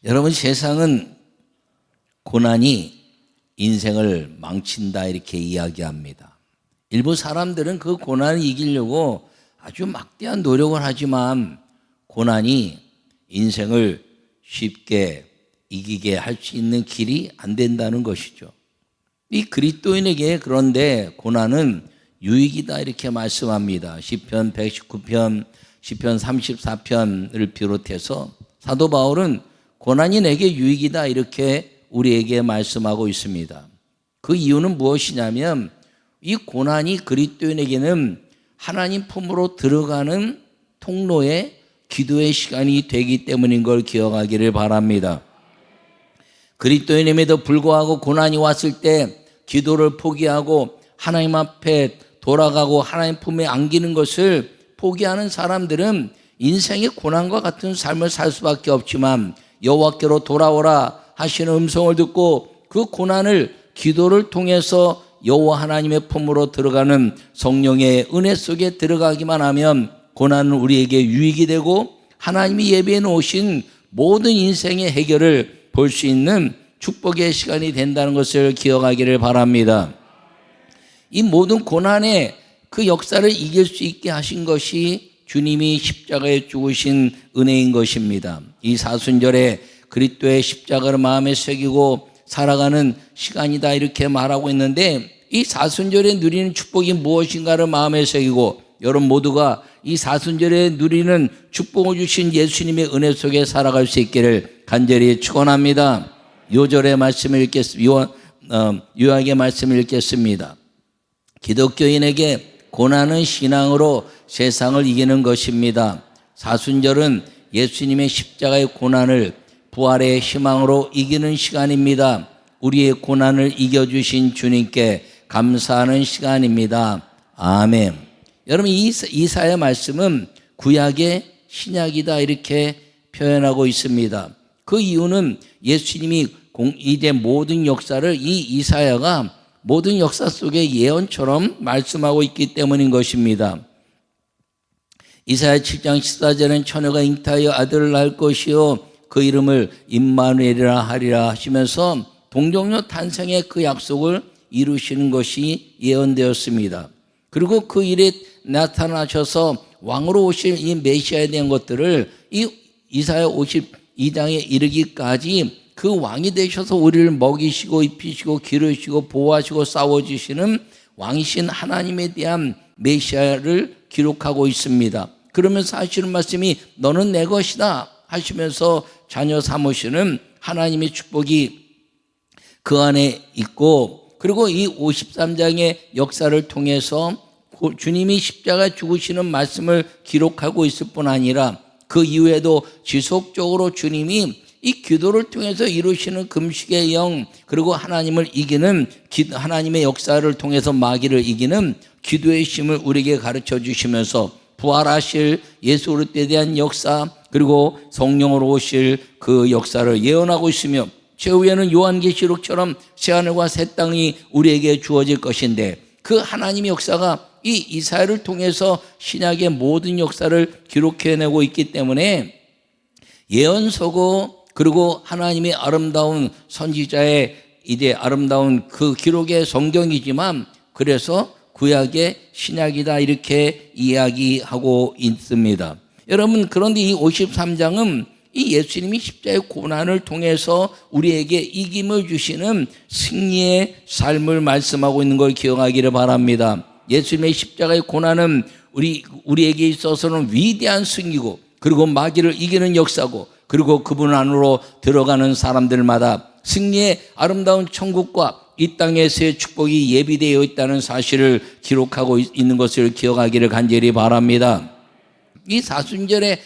여러분, 세상은 고난이 인생을 망친다 이렇게 이야기합니다. 일부 사람들은 그 고난을 이기려고 아주 막대한 노력을 하지만 고난이 인생을 쉽게 이기게 할 수 있는 길이 안 된다는 것이죠. 이 그리스도인에게 그런데 고난은 유익이다 이렇게 말씀합니다. 시편 119편, 시편 34편을 비롯해서 사도 바울은 고난이 내게 유익이다 이렇게 우리에게 말씀하고 있습니다. 그 이유는 무엇이냐면 이 고난이 그리스도인에게는 하나님 품으로 들어가는 통로의 기도의 시간이 되기 때문인 걸 기억하기를 바랍니다. 그리스도인임에도 불구하고 고난이 왔을 때 기도를 포기하고 하나님 앞에 돌아가고 하나님 품에 안기는 것을 포기하는 사람들은 인생의 고난과 같은 삶을 살 수밖에 없지만 여호와께로 돌아오라 하시는 음성을 듣고 그 고난을 기도를 통해서 여호와 하나님의 품으로 들어가는 성령의 은혜 속에 들어가기만 하면 고난은 우리에게 유익이 되고 하나님이 예비해 놓으신 모든 인생의 해결을 볼 수 있는 축복의 시간이 된다는 것을 기억하기를 바랍니다. 이 모든 고난의 그 역사를 이길 수 있게 하신 것이 주님이 십자가에 죽으신 은혜인 것입니다. 이 사순절에 그리스도의 십자가를 마음에 새기고 살아가는 시간이다 이렇게 말하고 있는데 이 사순절에 누리는 축복이 무엇인가를 마음에 새기고 여러분 모두가 이 사순절에 누리는 축복을 주신 예수님의 은혜 속에 살아갈 수 있기를 간절히 축원합니다. 요절의 말씀을 읽겠습니다. 요약의 말씀을 읽겠습니다. 기독교인에게 고난은 신앙으로 세상을 이기는 것입니다. 사순절은 예수님의 십자가의 고난을 부활의 희망으로 이기는 시간입니다. 우리의 고난을 이겨주신 주님께 감사하는 시간입니다. 아멘. 여러분, 이사야 말씀은 구약의 신약이다 이렇게 표현하고 있습니다. 그 이유는 예수님이 이제 모든 역사를 이 이사야가 모든 역사 속의 예언처럼 말씀하고 있기 때문인 것입니다. 이사야 7장 14절은 처녀가 잉타하여 아들을 낳을 것이요 그 이름을 임마누엘이라 하리라 하시면서 동정녀 탄생의 그 약속을 이루시는 것이 예언되었습니다. 그리고 그 일에 나타나셔서 왕으로 오실 이 메시아에 대한 것들을 이 이사야 52장에 이르기까지 그 왕이 되셔서 우리를 먹이시고 입히시고 기르시고 보호하시고 싸워주시는 왕이신 하나님에 대한 메시아를 기록하고 있습니다. 그러면서 하시는 말씀이 너는 내 것이다 하시면서 자녀 삼으시는 하나님의 축복이 그 안에 있고 그리고 이 53장의 역사를 통해서 주님이 십자가에 죽으시는 말씀을 기록하고 있을 뿐 아니라 그 이후에도 지속적으로 주님이 이 기도를 통해서 이루시는 금식의 영 그리고 하나님을 이기는 하나님의 역사를 통해서 마귀를 이기는 기도의 힘을 우리에게 가르쳐 주시면서 부활하실 예수 그리스도에 대한 역사 그리고 성령으로 오실 그 역사를 예언하고 있으며 최후에는 요한계시록처럼 새하늘과 새 땅이 우리에게 주어질 것인데 그 하나님의 역사가 이 이사야를 통해서 신약의 모든 역사를 기록해내고 있기 때문에 예언서고 그리고 하나님의 아름다운 선지자의 이제 아름다운 그 기록의 성경이지만 그래서 구약의 신약이다 이렇게 이야기하고 있습니다. 여러분 그런데 이 53장은 이 예수님이 십자가의 고난을 통해서 우리에게 이김을 주시는 승리의 삶을 말씀하고 있는 걸 기억하기를 바랍니다. 예수님의 십자가의 고난은 우리에게 있어서는 위대한 승리고 그리고 마귀를 이기는 역사고 그리고 그분 안으로 들어가는 사람들마다 승리의 아름다운 천국과 이 땅에서의 축복이 예비되어 있다는 사실을 기록하고 있는 것을 기억하기를 간절히 바랍니다. 이 사순절에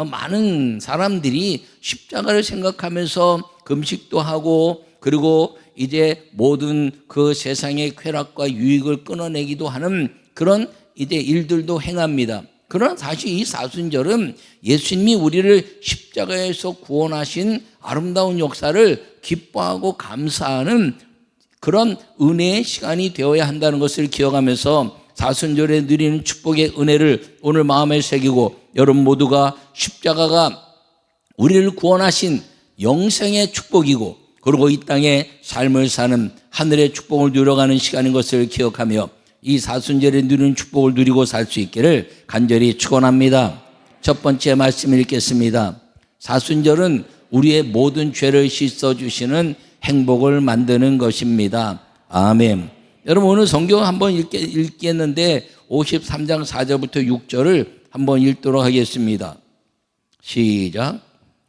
많은 사람들이 십자가를 생각하면서 금식도 하고 그리고 이제 모든 그 세상의 쾌락과 유익을 끊어내기도 하는 그런 이제 일들도 행합니다. 그러나 사실 이 사순절은 예수님이 우리를 십자가에서 구원하신 아름다운 역사를 기뻐하고 감사하는 그런 은혜의 시간이 되어야 한다는 것을 기억하면서 사순절에 누리는 축복의 은혜를 오늘 마음에 새기고 여러분 모두가 십자가가 우리를 구원하신 영생의 축복이고 그리고 이 땅에 삶을 사는 하늘의 축복을 누려가는 시간인 것을 기억하며 이 사순절에 누리는 축복을 누리고 살 수 있기를 간절히 축원합니다. 첫 번째 말씀 읽겠습니다. 사순절은 우리의 모든 죄를 씻어주시는 행복을 만드는 것입니다. 아멘. 여러분 오늘 성경 한번 읽겠는데 53장 4절부터 6절을 한번 읽도록 하겠습니다. 시작.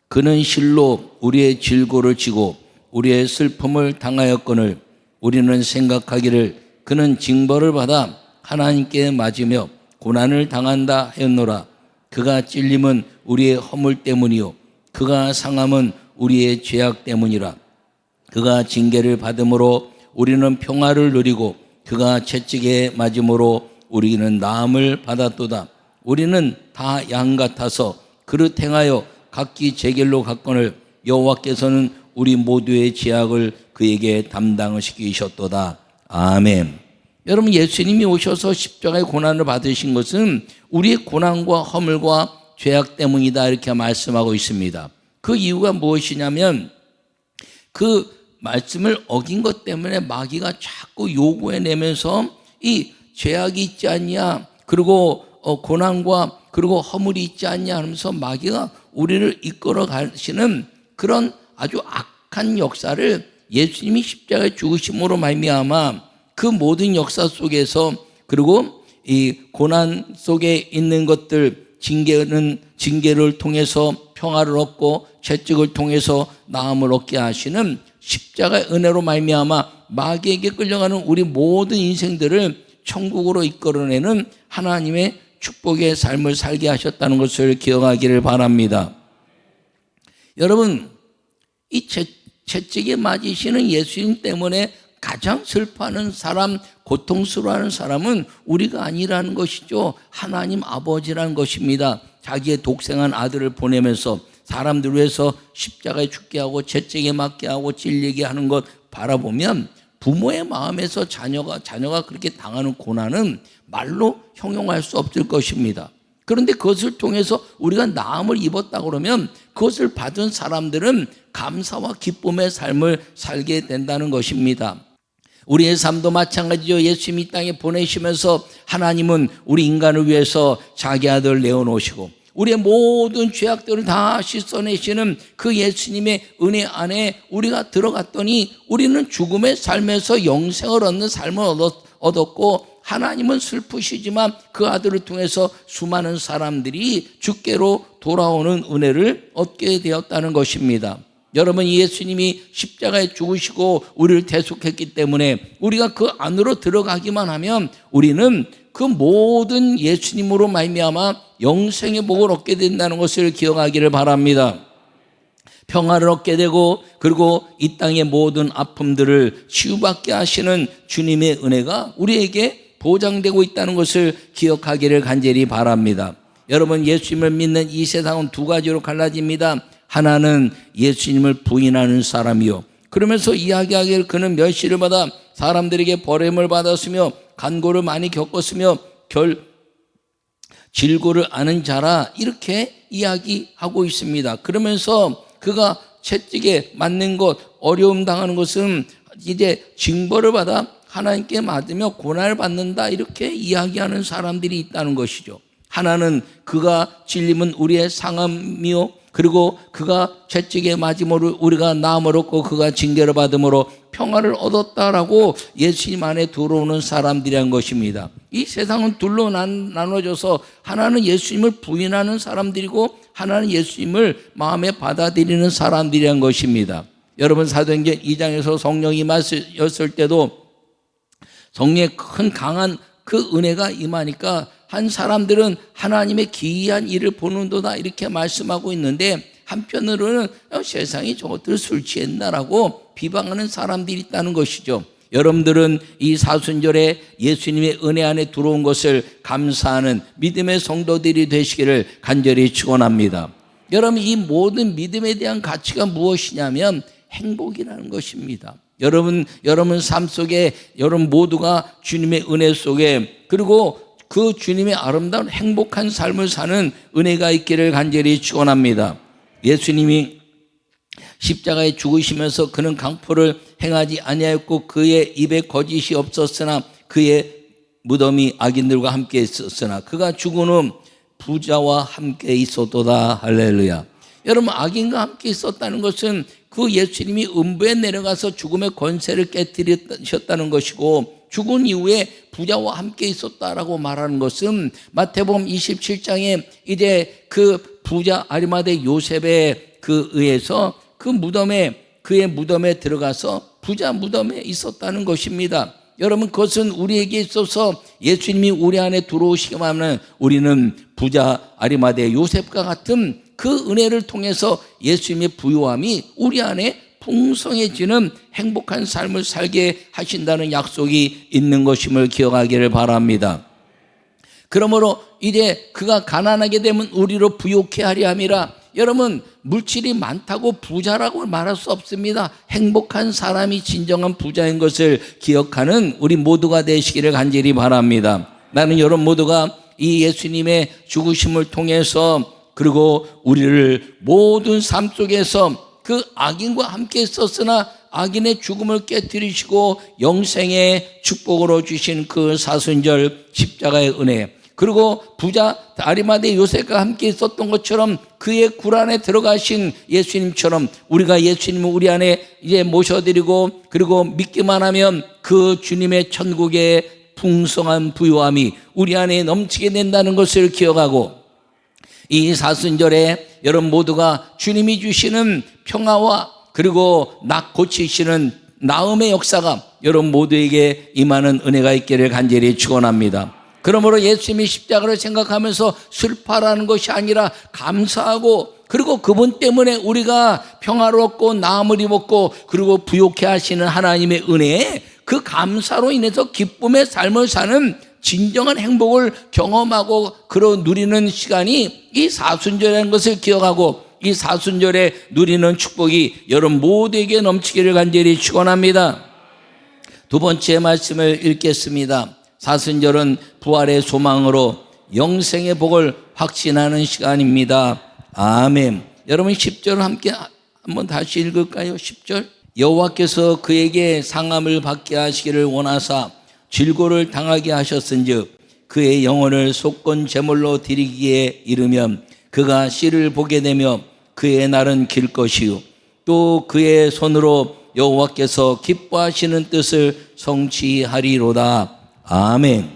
그는 실로 우리의 질고를 지고 우리의 슬픔을 당하였거늘 우리는 생각하기를 그는 징벌을 받아 하나님께 맞으며 고난을 당한다 하였노라. 그가 찔림은 우리의 허물 때문이요 그가 상함은 우리의 죄악 때문이라. 그가 징계를 받음으로 우리는 평화를 누리고 그가 채찍에 맞음으로 우리는 나음을 받았도다. 우리는 다 양 같아서 그릇 행하여 각기 제 길로 갔거늘 여호와께서는 우리 모두의 죄악을 그에게 담당시키셨도다. 아멘. 여러분 예수님이 오셔서 십자가의 고난을 받으신 것은 우리의 고난과 허물과 죄악 때문이다 이렇게 말씀하고 있습니다. 그 이유가 무엇이냐면 그 말씀을 어긴 것 때문에 마귀가 자꾸 요구해내면서 이 죄악이 있지 않냐 그리고 고난과 그리고 허물이 있지 않냐 하면서 마귀가 우리를 이끌어 가시는 그런 아주 악한 역사를 예수님이 십자가에 죽으심으로 말미암아 그 모든 역사 속에서 그리고 이 고난 속에 있는 것들 징계를 통해서 평화를 얻고 채찍을 통해서 나음을 얻게 하시는 십자가의 은혜로 말미암아 마귀에게 끌려가는 우리 모든 인생들을 천국으로 이끌어내는 하나님의 축복의 삶을 살게 하셨다는 것을 기억하기를 바랍니다. 여러분 이 채찍에 맞으시는 예수님 때문에 가장 슬퍼하는 사람, 고통스러워하는 사람은 우리가 아니라는 것이죠. 하나님 아버지라는 것입니다. 자기의 독생한 아들을 보내면서 사람들 위해서 십자가에 죽게 하고 채찍에 맞게 하고 찔리게 하는 것 바라보면 부모의 마음에서 자녀가 그렇게 당하는 고난은 말로 형용할 수 없을 것입니다. 그런데 그것을 통해서 우리가 나음을 입었다 그러면 그것을 받은 사람들은 감사와 기쁨의 삶을 살게 된다는 것입니다. 우리의 삶도 마찬가지죠. 예수님이 이 땅에 보내시면서 하나님은 우리 인간을 위해서 자기 아들을 내어놓으시고 우리의 모든 죄악들을 다 씻어내시는 그 예수님의 은혜 안에 우리가 들어갔더니 우리는 죽음의 삶에서 영생을 얻는 삶을 얻었고 하나님은 슬프시지만 그 아들을 통해서 수많은 사람들이 주께로 돌아오는 은혜를 얻게 되었다는 것입니다. 여러분 예수님이 십자가에 죽으시고 우리를 대속했기 때문에 우리가 그 안으로 들어가기만 하면 우리는 그 모든 예수님으로 말미암아 영생의 복을 얻게 된다는 것을 기억하기를 바랍니다. 평화를 얻게 되고 그리고 이 땅의 모든 아픔들을 치유받게 하시는 주님의 은혜가 우리에게 보장되고 있다는 것을 기억하기를 간절히 바랍니다. 여러분 예수님을 믿는 이 세상은 두 가지로 갈라집니다. 하나는 예수님을 부인하는 사람이요 그러면서 이야기하기를 그는 멸시를 받아 사람들에게 버림을 받았으며 간고를 많이 겪었으며 질고를 아는 자라 이렇게 이야기하고 있습니다. 그러면서 그가 채찍에 맞는 것 어려움 당하는 것은 이제 징벌을 받아 하나님께 맞으며 고난을 받는다 이렇게 이야기하는 사람들이 있다는 것이죠. 하나는 그가 찔림은 우리의 상함이요 그리고 그가 채찍에 맞음으로 우리가 나음을 얻고 그가 징계를 받음으로 평화를 얻었다라고 예수님 안에 들어오는 사람들이란 것입니다. 이 세상은 둘로 나눠져서 하나는 예수님을 부인하는 사람들이고 하나는 예수님을 마음에 받아들이는 사람들이란 것입니다. 여러분 사도행전 2장에서 성령이 임하셨을 때도 성령의 큰 강한 그 은혜가 임하니까 한 사람들은 하나님의 기이한 일을 보는도다 이렇게 말씀하고 있는데 한편으로는 세상이 저것들 술 취했나라고 비방하는 사람들이 있다는 것이죠. 여러분들은 이 사순절에 예수님의 은혜 안에 들어온 것을 감사하는 믿음의 성도들이 되시기를 간절히 축원합니다. 여러분 이 모든 믿음에 대한 가치가 무엇이냐면 행복이라는 것입니다. 여러분 삶 속에 여러분 모두가 주님의 은혜 속에 그리고 그 주님의 아름다운 행복한 삶을 사는 은혜가 있기를 간절히 축원합니다. 예수님이 십자가에 죽으시면서 그는 강포를 행하지 아니하였고 그의 입에 거짓이 없었으나 그의 무덤이 악인들과 함께 있었으나 그가 죽은 후 부자와 함께 있었도다. 할렐루야. 여러분, 악인과 함께 있었다는 것은 그 예수님이 음부에 내려가서 죽음의 권세를 깨뜨리셨다는 것이고, 죽은 이후에 부자와 함께 있었다라고 말하는 것은 마태복음 27장에 이제 그 부자 아리마대 요셉에 의해서 그의 무덤에 들어가서 부자 무덤에 있었다는 것입니다. 여러분, 그것은 우리에게 있어서 예수님이 우리 안에 들어오시기만 하면 우리는 부자 아리마대 요셉과 같은 그 은혜를 통해서 예수님의 부요함이 우리 안에 풍성해지는 행복한 삶을 살게 하신다는 약속이 있는 것임을 기억하기를 바랍니다. 그러므로 이제 그가 가난하게 되면 우리로 부요케 하려 함이라. 여러분, 물질이 많다고 부자라고 말할 수 없습니다. 행복한 사람이 진정한 부자인 것을 기억하는 우리 모두가 되시기를 간절히 바랍니다. 나는 여러분 모두가 이 예수님의 죽으심을 통해서, 그리고 우리를 모든 삶 속에서 그 악인과 함께 있었으나 악인의 죽음을 깨뜨리시고 영생의 축복으로 주신 그 사순절 십자가의 은혜, 그리고 부자 아리마대 요셉과 함께 있었던 것처럼 그의 굴 안에 들어가신 예수님처럼 우리가 예수님을 우리 안에 이제 모셔드리고, 그리고 믿기만 하면 그 주님의 천국의 풍성한 부요함이 우리 안에 넘치게 된다는 것을 기억하고, 이 사순절에 여러분 모두가 주님이 주시는 평화와 그리고 낙 고치시는 나음의 역사가 여러분 모두에게 임하는 은혜가 있기를 간절히 축원합니다. 그러므로 예수님이 십자가를 생각하면서 슬퍼하라는 것이 아니라 감사하고, 그리고 그분 때문에 우리가 평화롭고 나음을 입었고 그리고 부요케 하시는 하나님의 은혜에 그 감사로 인해서 기쁨의 삶을 사는 진정한 행복을 경험하고 누리는 시간이 이 사순절이라는 것을 기억하고, 이 사순절에 누리는 축복이 여러분 모두에게 넘치기를 간절히 축원합니다. 두 번째 말씀을 읽겠습니다. 사순절은 부활의 소망으로 영생의 복을 확신하는 시간입니다. 아멘. 여러분 10절 함께 한번 다시 읽을까요? 10절. 여호와께서 그에게 상함을 받게 하시기를 원하사 질고를 당하게 하셨은즉 그의 영혼을 속건 제물로 드리기에 이르면 그가 씨를 보게 되며 그의 날은 길 것이요 또 그의 손으로 여호와께서 기뻐하시는 뜻을 성취하리로다. 아멘.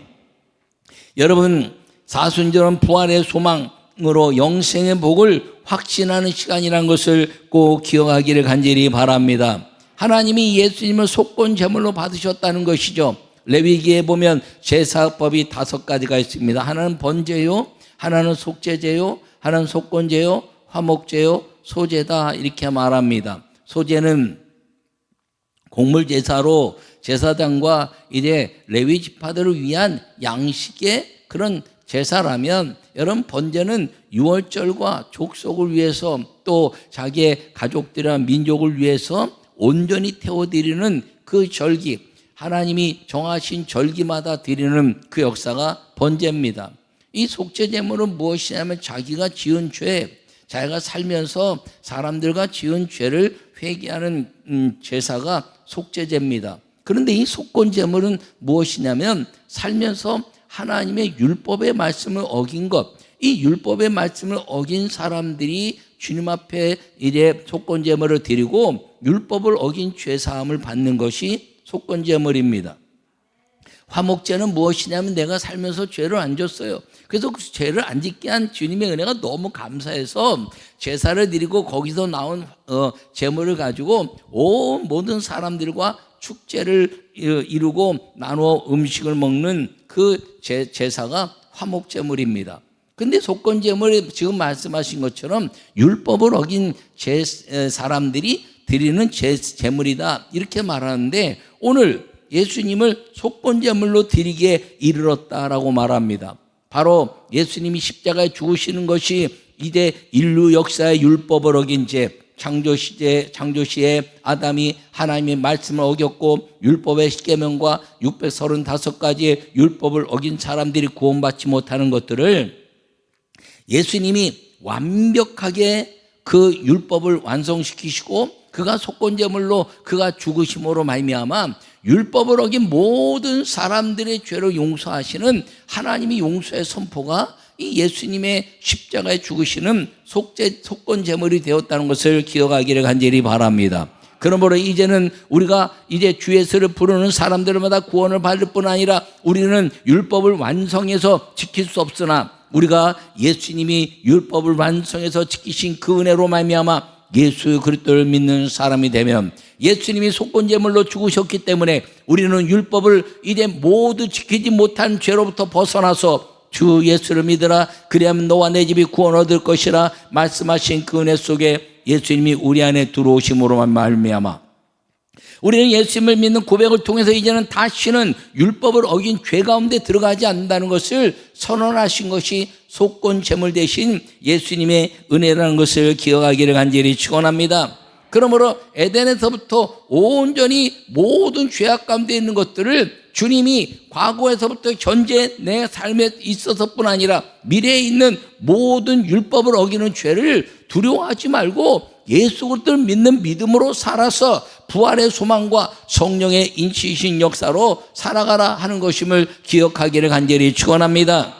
여러분, 사순절은 부활의 소망으로 영생의 복을 확신하는 시간이라는 것을 꼭 기억하기를 간절히 바랍니다. 하나님이 예수님을 속건 제물로 받으셨다는 것이죠. 레위기에 보면 제사법이 5가지가 있습니다. 하나는 번제요, 하나는 속죄제요, 하나는 속건제요, 화목제요, 소제다, 이렇게 말합니다. 소제는 곡물제사로 제사장과 이제 레위 지파들을 위한 양식의 그런 제사라면, 여러분 번제는 유월절과 족속을 위해서 또 자기의 가족들이나 민족을 위해서 온전히 태워드리는 그 절기, 하나님이 정하신 절기마다 드리는 그 역사가 번제입니다. 이 속죄제물은 무엇이냐면 자기가 지은 죄, 자기가 살면서 사람들과 지은 죄를 회개하는 제사가 속죄제입니다. 그런데 이 속건제물은 무엇이냐면 살면서 하나님의 율법의 말씀을 어긴 것, 이 율법의 말씀을 어긴 사람들이 주님 앞에 이제 속건제물을 드리고 율법을 어긴 죄사함을 받는 것이 속건제물입니다. 화목제는 무엇이냐면 내가 살면서 죄를 안 졌어요. 그래서 그 죄를 안 짓게 한 주님의 은혜가 너무 감사해서 제사를 드리고 거기서 나온 제물을 가지고 온 모든 사람들과 축제를 이루고 나누어 음식을 먹는 그 제사가 화목제물입니다. 근데 속건제물이 지금 말씀하신 것처럼 율법을 어긴 사람들이 드리는 제물이다, 이렇게 말하는데 오늘 예수님을 속건제물로 드리기에 이르렀다라고 말합니다. 바로 예수님이 십자가에 죽으시는 것이 이제 인류 역사의 율법을 어긴 죄, 창조시에 아담이 하나님의 말씀을 어겼고 율법의 10계명과 635가지의 율법을 어긴 사람들이 구원받지 못하는 것들을 예수님이 완벽하게 그 율법을 완성시키시고 그가 속건제물로 그가 죽으심으로 말미암아 율법을 어긴 모든 사람들의 죄를 용서하시는 하나님의 용서의 선포가 이 예수님의 십자가에 죽으시는 속건제물이 되었다는 것을 기억하기를 간절히 바랍니다. 그러므로 이제는 우리가 이제 주 예수를 부르는 사람들마다 구원을 받을 뿐 아니라 우리는 율법을 완성해서 지킬 수 없으나 우리가 예수님이 율법을 완성해서 지키신 그 은혜로 말미암아 예수 그리스도를 믿는 사람이 되면 예수님이 속건제물로 죽으셨기 때문에 우리는 율법을 이제 모두 지키지 못한 죄로부터 벗어나서 주 예수를 믿으라 그리하면 너와 내 집이 구원 얻을 것이라 말씀하신 그 은혜 속에 예수님이 우리 안에 들어오심으로만 말미암아 우리는 예수님을 믿는 고백을 통해서 이제는 다시는 율법을 어긴 죄 가운데 들어가지 않는다는 것을 선언하신 것이 속건제물 대신 예수님의 은혜라는 것을 기억하기를 간절히 축원합니다. 그러므로 에덴에서부터 온전히 모든 죄악 가운데 있는 것들을 주님이 과거에서부터 현재 내 삶에 있어서뿐 아니라 미래에 있는 모든 율법을 어기는 죄를 두려워하지 말고 예수 그리스도를 믿는 믿음으로 살아서 부활의 소망과 성령의 인치신 역사로 살아가라 하는 것임을 기억하기를 간절히 축원합니다.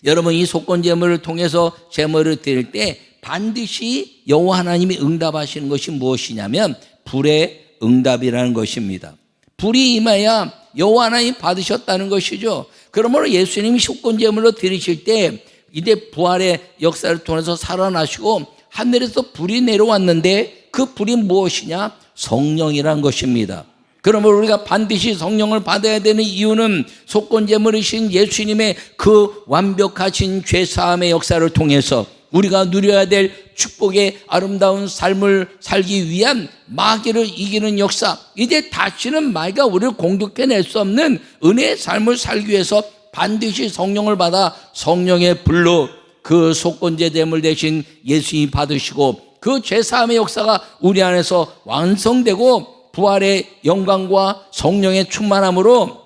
여러분, 이 속건제물을 통해서 제물을 드릴 때 반드시 여호와 하나님이 응답하시는 것이 무엇이냐면 불의 응답이라는 것입니다. 불이 임하여 여호와 하나님이 받으셨다는 것이죠. 그러므로 예수님이 속건제물로 드리실 때 이제 부활의 역사를 통해서 살아나시고 하늘에서 불이 내려왔는데 그 불이 무엇이냐? 성령이란 것입니다. 그러므로 우리가 반드시 성령을 받아야 되는 이유는 속건제물이신 예수님의 그 완벽하신 죄사함의 역사를 통해서 우리가 누려야 될 축복의 아름다운 삶을 살기 위한 마귀를 이기는 역사, 이제 다시는 마귀가 우리를 공격해낼 수 없는 은혜의 삶을 살기 위해서 반드시 성령을 받아 성령의 불로 그 속건제제물 대신 예수님이 받으시고 그 죄사함의 역사가 우리 안에서 완성되고 부활의 영광과 성령의 충만함으로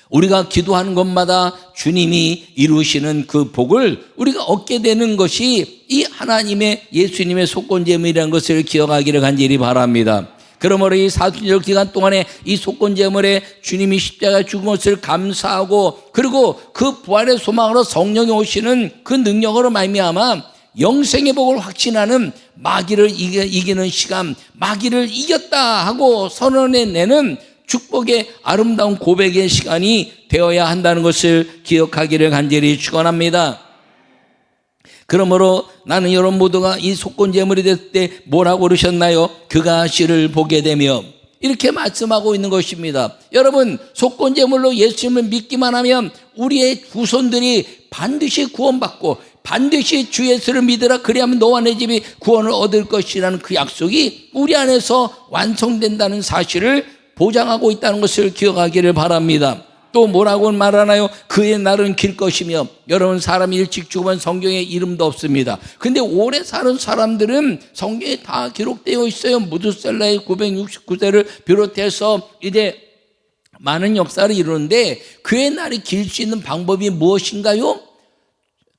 우리가 기도하는 것마다 주님이 이루시는 그 복을 우리가 얻게 되는 것이 이 하나님의 예수님의 속건제물이라는 것을 기억하기를 간절히 바랍니다. 그러므로 이 사순절 기간 동안에 이 속건제물에 주님이 십자가에 죽은 것을 감사하고 그리고 그 부활의 소망으로 성령이 오시는 그 능력으로 말미암아 영생의 복을 확신하는 마귀를 이기는 시간, 마귀를 이겼다 하고 선언해내는 축복의 아름다운 고백의 시간이 되어야 한다는 것을 기억하기를 간절히 축원합니다. 그러므로 나는 여러분 모두가 이 속건제물이 됐을 때 뭐라고 그러셨나요? 그가 씨를 보게 되며 이렇게 말씀하고 있는 것입니다. 여러분, 속건제물로 예수님을 믿기만 하면 우리의 후손들이 반드시 구원받고 반드시 주 예수를 믿으라 그리하면 너와 내 집이 구원을 얻을 것이라는 그 약속이 우리 안에서 완성된다는 사실을 보장하고 있다는 것을 기억하기를 바랍니다. 또 뭐라고 말하나요? 그의 날은 길 것이며 여러분 사람이 일찍 죽으면 성경에 이름도 없습니다. 근데 오래 사는 사람들은 성경에 다 기록되어 있어요. 무드셀라의 969세를 비롯해서 이제 많은 역사를 이루는데 그의 날이 길 수 있는 방법이 무엇인가요?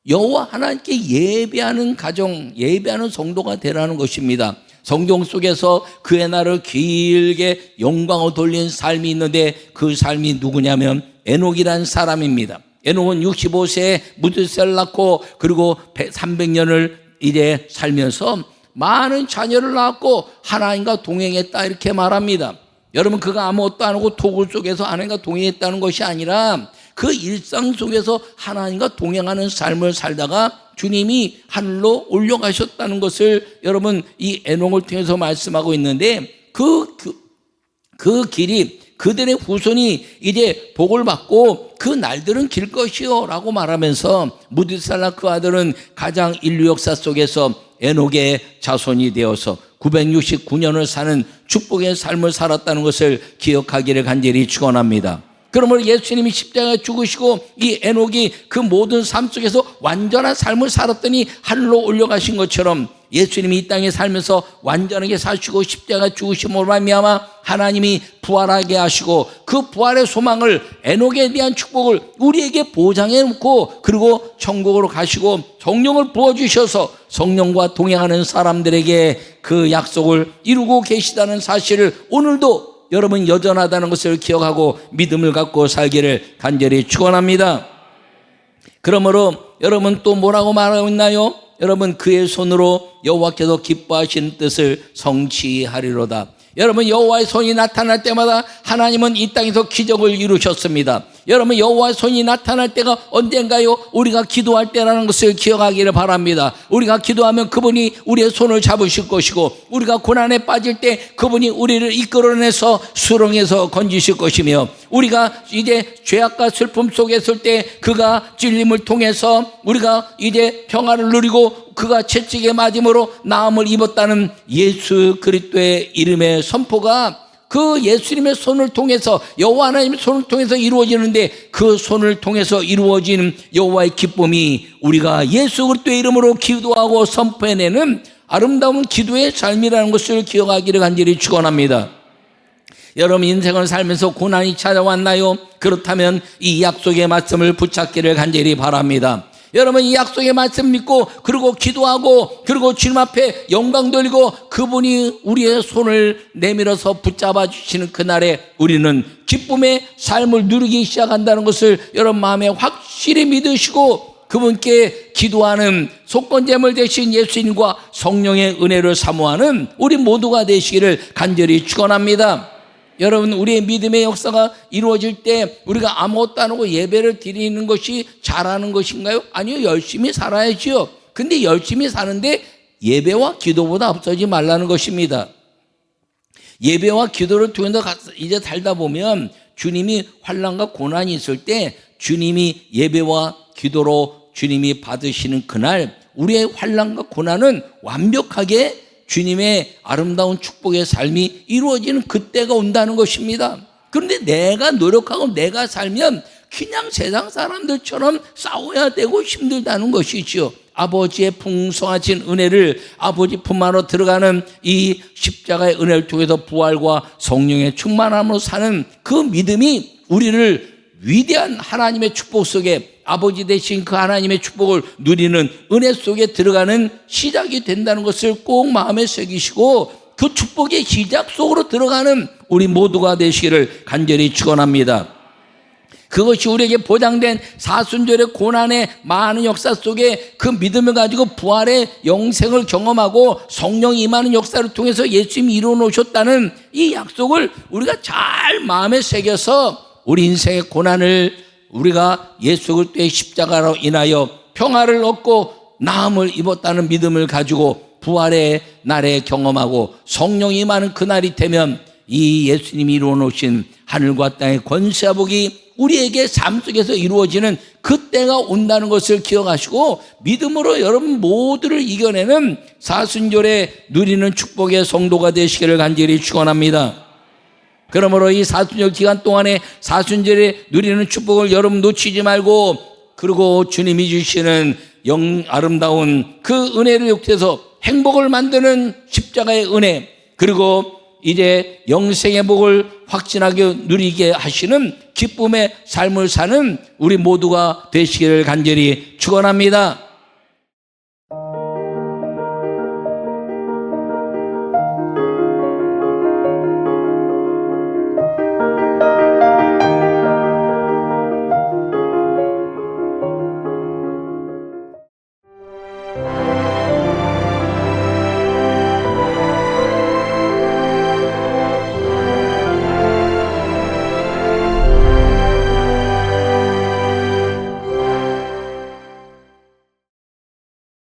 여호와 하나님께 예배하는 가정, 예배하는 성도가 되라는 것입니다. 성경 속에서 그의 날을 길게 영광을 돌린 삶이 있는데 그 삶이 누구냐면 에녹이라는 사람입니다. 에녹은 65세에 무드셀 낳고 그리고 300년을 이제 살면서 많은 자녀를 낳았고 하나님과 동행했다 이렇게 말합니다. 여러분, 그가 아무것도 안 하고 토굴 속에서 하나님과 동행했다는 것이 아니라 그 일상 속에서 하나님과 동행하는 삶을 살다가 주님이 하늘로 올려가셨다는 것을 여러분 이 에녹을 통해서 말씀하고 있는데 그 길이 그들의 후손이 이제 복을 받고 그 날들은 길 것이요 라고 말하면서 무드셀라 그 아들은 가장 인류 역사 속에서 에녹의 자손이 되어서 969년을 사는 축복의 삶을 살았다는 것을 기억하기를 간절히 축원합니다. 그러므로 예수님이 십자가에 죽으시고 이 에녹이 그 모든 삶 속에서 완전한 삶을 살았더니 하늘로 올려가신 것처럼 예수님이 이 땅에 살면서 완전하게 사시고 십자가 죽으심으로 말미암아 하나님이 부활하게 하시고 그 부활의 소망을, 에녹에 대한 축복을 우리에게 보장해 놓고 그리고 천국으로 가시고 성령을 부어주셔서 성령과 동행하는 사람들에게 그 약속을 이루고 계시다는 사실을 오늘도 여러분 여전하다는 것을 기억하고 믿음을 갖고 살기를 간절히 축원합니다. 그러므로 여러분 또 뭐라고 말하고 있나요? 여러분 그의 손으로 여호와께서 기뻐하시는 뜻을 성취하리로다. 여러분 여호와의 손이 나타날 때마다 하나님은 이 땅에서 기적을 이루셨습니다. 여러분 여호와의 손이 나타날 때가 언젠가요? 우리가 기도할 때라는 것을 기억하기를 바랍니다. 우리가 기도하면 그분이 우리의 손을 잡으실 것이고 우리가 고난에 빠질 때 그분이 우리를 이끌어내서 수렁에서 건지실 것이며 우리가 이제 죄악과 슬픔 속에 있을 때 그가 찔림을 통해서 우리가 이제 평화를 누리고 그가 채찍에 맞음으로 나음을 입었다는 예수 그리스도의 이름의 선포가 그 예수님의 손을 통해서 여호와 하나님의 손을 통해서 이루어지는데 그 손을 통해서 이루어지는 여호와의 기쁨이 우리가 예수 그리스도의 이름으로 기도하고 선포해내는 아름다운 기도의 삶이라는 것을 기억하기를 간절히 축원합니다. 여러분 인생을 살면서 고난이 찾아왔나요? 그렇다면 이 약속의 말씀을 붙잡기를 간절히 바랍니다. 여러분 이 약속의 말씀 믿고 그리고 기도하고 그리고 주님 앞에 영광 돌리고 그분이 우리의 손을 내밀어서 붙잡아 주시는 그날에 우리는 기쁨의 삶을 누리기 시작한다는 것을 여러분 마음에 확실히 믿으시고 그분께 기도하는 속건제물 되신 예수님과 성령의 은혜를 사모하는 우리 모두가 되시기를 간절히 축원합니다. 여러분 우리의 믿음의 역사가 이루어질 때 우리가 아무것도 안 하고 예배를 드리는 것이 잘하는 것인가요? 아니요, 열심히 살아야지요. 근데 열심히 사는데 예배와 기도보다 앞서지 말라는 것입니다. 예배와 기도를 통해서 이제 살다 보면 주님이 환난과 고난이 있을 때 주님이 예배와 기도로 주님이 받으시는 그날 우리의 환난과 고난은 완벽하게 주님의 아름다운 축복의 삶이 이루어지는 그때가 온다는 것입니다. 그런데 내가 노력하고 내가 살면 그냥 세상 사람들처럼 싸워야 되고 힘들다는 것이지요. 아버지의 풍성하신 은혜를 아버지 품 안으로 들어가는 이 십자가의 은혜를 통해서 부활과 성령의 충만함으로 사는 그 믿음이 우리를 위대한 하나님의 축복 속에 아버지 되신 그 하나님의 축복을 누리는 은혜 속에 들어가는 시작이 된다는 것을 꼭 마음에 새기시고 그 축복의 시작 속으로 들어가는 우리 모두가 되시기를 간절히 축원합니다. 그것이 우리에게 보장된 사순절의 고난의 많은 역사 속에 그 믿음을 가지고 부활의 영생을 경험하고 성령이 임하는 역사를 통해서 예수님이 이루어 놓으셨다는 이 약속을 우리가 잘 마음에 새겨서 우리 인생의 고난을 우리가 예수 그리스도의 십자가로 인하여 평화를 얻고 나음을 입었다는 믿음을 가지고 부활의 날에 경험하고 성령이 임하는 그날이 되면 이 예수님이 이루어 놓으신 하늘과 땅의 권세와 복이 우리에게 삶 속에서 이루어지는 그때가 온다는 것을 기억하시고 믿음으로 여러분 모두를 이겨내는 사순절에 누리는 축복의 성도가 되시기를 간절히 축원합니다. 그러므로 이 사순절 기간 동안에 사순절에 누리는 축복을 여러분 놓치지 말고 그리고 주님이 주시는 아름다운 그 은혜를 욕해서 행복을 만드는 십자가의 은혜 그리고 이제 영생의 복을 확진하게 누리게 하시는 기쁨의 삶을 사는 우리 모두가 되시기를 간절히 축원합니다.